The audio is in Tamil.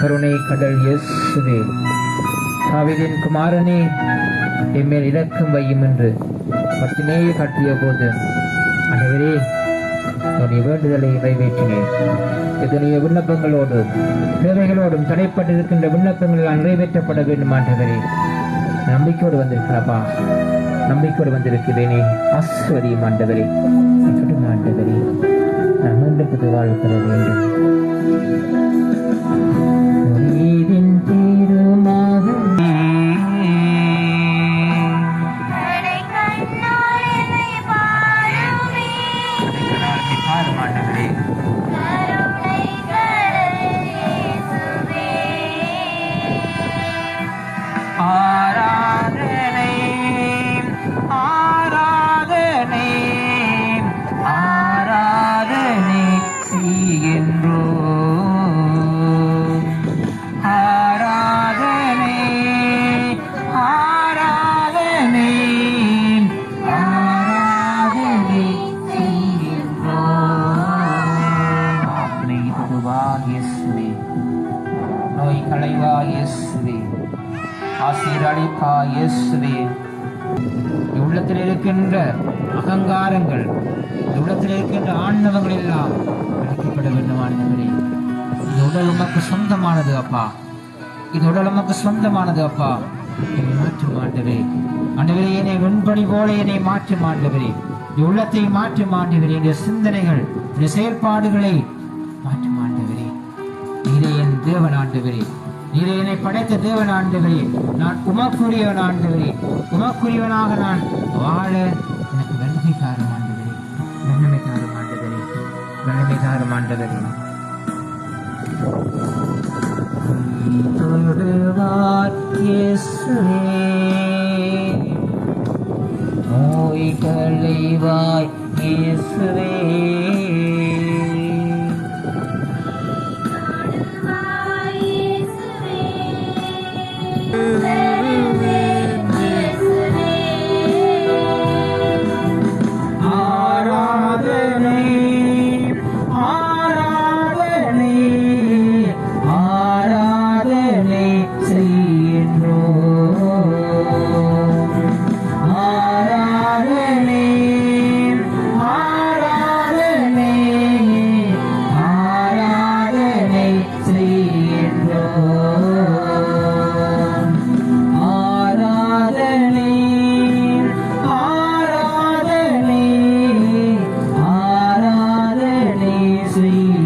கருணை கடல் இயேசுவே, தாவீதின் குமாரனே, எம்மேல் இரக்கம் வையும் என்று பத்தினேயே காட்டிய போது ஆண்டவரே என்னுடைய வேண்டுதலை நிறைவேற்றினேன். எத்தனையோ விண்ணப்பங்களோடும் தேவைகளோடும் தடைப்பட்டிருக்கின்ற விண்ணப்பங்கள் நிறைவேற்றப்பட வேண்டும் ஆண்டவரே. நம்பிக்கையோடு வந்திருக்கிறப்பா, நம்பிக்கையோடு வந்திருக்கிறேனே. ஆசீர்வதியும் ஆண்டவரே, ஆண்டவரே, நான் மீண்டும் புது வாழ்க்கை வேண்டும். உள்ளத்தில் இருக்கின்ற அகங்காரங்கள், உள்ளத்தில் இருக்கின்ற ஆணவங்கள் எல்லாம் அழைக்கப்பட வேண்டும் ஆண்டவரே. இந்த உடல் உமக்கு சொந்தமானது அப்பா, இந்த உடல் உமக்கு சொந்தமானது அப்பா. என்னை மாற்றும் ஆண்டவரே, ஆண்டவரே என்னை வெண்பனி போல என்னை மாற்றும் ஆண்டவரே. இந்த உள்ளத்தை மாற்றும் ஆண்டவரே, இந்த சிந்தனைகள், இந்த செயல்பாடுகளை மாற்றும் ஆண்டவரே. நீரே என் தேவன் ஆண்டவரே, நீரே என்னை படைத்த தேவன் ஆண்டவரே. நான் உமக்குரியவன் ஆண்டவரே, உமக்குரியவனாக நான் வாழ எனக்கு வல்லமை தாரும் ஆண்டவரே, வல்லமை தாரும் ஆண்டவரே, வல்லமை தாரும் ஆண்டவரே. நோய் களைவாய் இயேசுவே, see